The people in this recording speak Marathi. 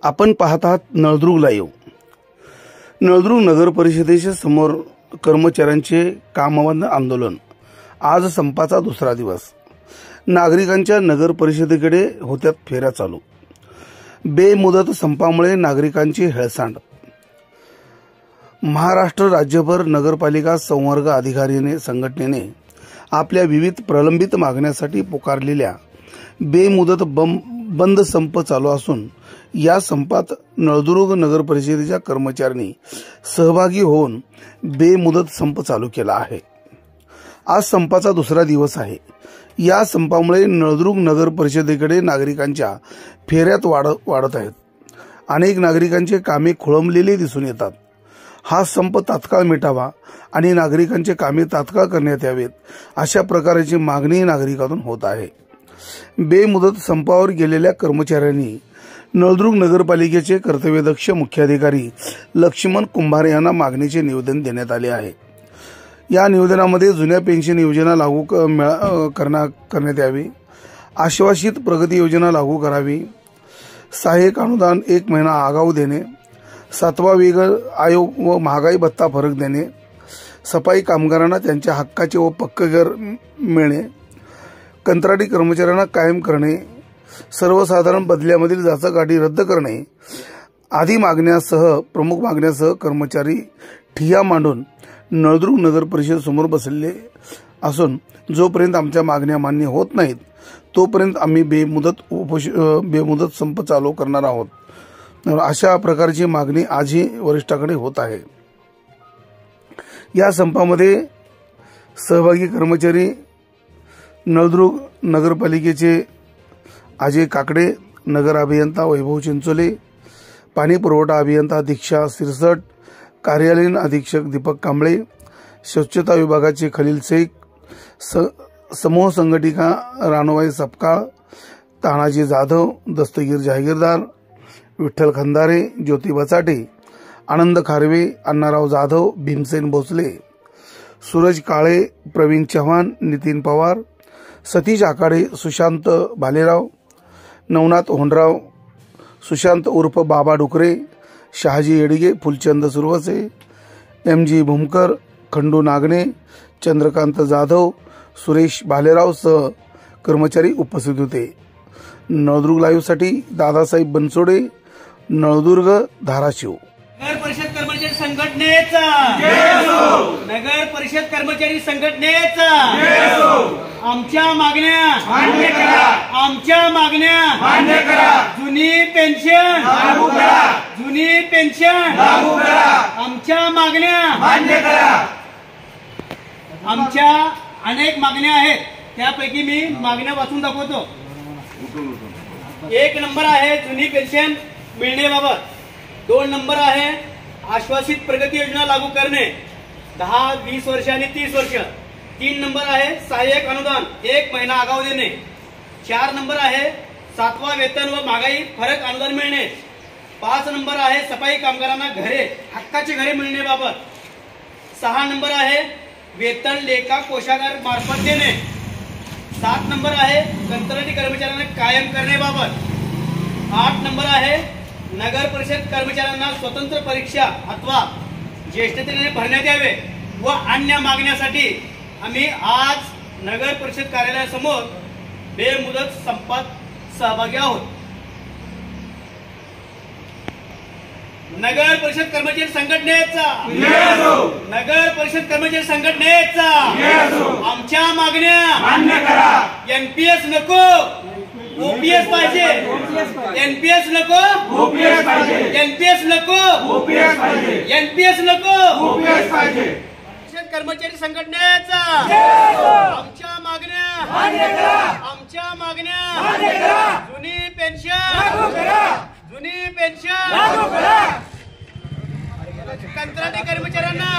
आपण पाहत आहात नळदुर्ग लाईव्ह। नळदुर्ग नगर परिषदेच्या समोर कर्मचाऱ्यांचे कामबंद आंदोलन। आज संपाचा दुसरा दिवस। नागरिकांच्या नगर परिषदेकडे होत्यात फेऱ्या चालू। बेमुदत संपामुळे नागरिकांची हेळसांड। महाराष्ट्र राज्यभर नगरपालिका संवर्ग अधिकारी संघटनेने आपल्या विविध प्रलंबित मागण्यासाठी पुकारलेल्या बेमुदत बंद संप चालू असून या संपात नळदुर्ग नगर परिषदेच्या कर्मचाऱ्यांनी सहभागी होऊन बेमुदत संप चालू केला आहे। आज संपाचा दुसरा दिवस आहे। या संपामुळे नळदुर्ग नगर परिषदेकडे नागरिकांच्या फेऱ्यात वाढत आहेत। अनेक नागरिकांचे कामे खोळंबलेली दिसून येतात। हा संप तात्काळ मिटावा आणि नागरिकांचे कामे तात्काळ करण्यात यावेत अशा प्रकारची मागणी नागरिकांतून होत आहे। बेमुदत संपावर गेलेल्या कर्मचाऱ्यांनी नळदुर्ग नगरपालिकेचे कर्तव्यदक्ष मुख्याधिकारी लक्ष्मण कुंभार यांना मागणीचे निवेदन देण्यात आले आहे। या निवेदनामध्ये जुन्या पेन्शन योजना लागू करण्यात यावी, आश्वासित प्रगती योजना लागू करावी, सहाय्यक अनुदान 1 महिना आगाऊ देणे, 7वा वेतन आयोग व महागाई भत्ता फरक देणे, सफाई कामगारांना त्यांच्या हक्काचे व पक्के घर मिळणे, कंत्राटी कर्मचाऱ्यांना कायम करणे, सर्वसाधारण बदल्यामधील जाचक रद्द करणे आदी मागण्यासह प्रमुख मागण्यासह कर्मचारी ठिय्या मांडून नळदुर्ग नगर परिषद समोर बसलेले असून जोपर्यंत आमच्या मागण्या मान्य होत नाहीत तोपर्यंत आम्ही बेमुदत संप चालू करणार आहोत। अशा प्रकारची मागणी आजही वरिष्ठांकडे होत आहे। या संपामध्ये सहभागी कर्मचारी नळदुर्ग नगरपालिकेचे अजय काकडे, नगर अभियंता वैभव चिंचोले, पाणी पुरवठा अभियंता दीक्षा सिरसट, कार्यालयीन अधीक्षक दीपक कांबळे, स्वच्छता विभागाचे खलील शेख, समूह संघटिका राणूबाई सपकाळ, तानाजी जाधव, दस्तगीर जहागीरदार, विठ्ठल खंदारे, ज्योती बचाटे, आनंद खारवे, अण्णाराव जाधव, भीमसेन भोसले, सूरज काळे, प्रवीण चव्हाण, नितीन पवार, सतीश आकाडे, सुशांत भालेराव, नवनाथ होंडराव, सुशांत उर्फ बाबा डुकरे, शहाजी येडगे, फुलचंद सुरवसे, MG भूमकर, खंडू नागणे, चंद्रकांत जाधव, सुरेश भालेराव सह कर्मचारी उपस्थित होते। नळदुर्ग लाईव्हसाठी दादासाहेब बनसोडे, नळदुर्ग, धाराशिव। नगर परिषद कर्मचारी संघटनेचा नगर परिषद कर्मचारी संघटनेचा आमच्या मागण्या मान्य करा, आमच्या मागण्या मान्य करा, जुनी पेन्शन लागू करा, जुनी पेन्शन लागू करा, आमच्या मागण्या मान्य करा। आमच्या अनेक मागण्या आहेत, त्यापैकी मी मागण्या वाचून दाखवतो। 1 नंबर आहे जुनी पेन्शन मिळण्याबाबत, 2 नंबर आहे आश्वासित प्रगती योजना लागू करणे 10, 20 वर्ष आणि 30 वर्ष, 3 नंबर आहे सहाय्यक अनुदान 1 महिना आगाऊ देणे, 4 नंबर आहे 7वा वेतन व महागाई फरक अनुदान मिळणे, 5 नंबर आहे सफाई कामगारांना घरे हक्काचे घरे मिळण्याबाबत, 6 नंबर आहे वेतन लेखा कोषागार मार्फत देणे, 7 नंबर आहे कंत्राटी कर्मचाऱ्यांना कायम करण्याबाबत, 8 नंबर आहे नगर परिषद कर्मचाऱ्यांना स्वतंत्र परीक्षा अथवा ज्येष्ठतेने भरण्यात यावे व अन्य मागण्यासाठी आम्ही आज नगर परिषद कार्यालयासमोर बेमुदत संपात सहभागी आहोत। नगर परिषद कर्मचारी संघटनेचा नगर परिषद कर्मचारी संघटनेचा आमच्या मागण्या मान्य करा। NPS नको, OPS पाहिजे, NPS नको, OPS पाहिजे, NPS नको, OPS पाहिजे, NPS नको, OPS पाहिजे। कर्मचारी संघटनेचा आमच्या मागण्या मान्य करा, आमच्या मागण्या मान्य करा, जुनी पेन्शन लागू करा, जुनी पेन्शन लागू करा, कंत्राटी कर्मचाऱ्यांना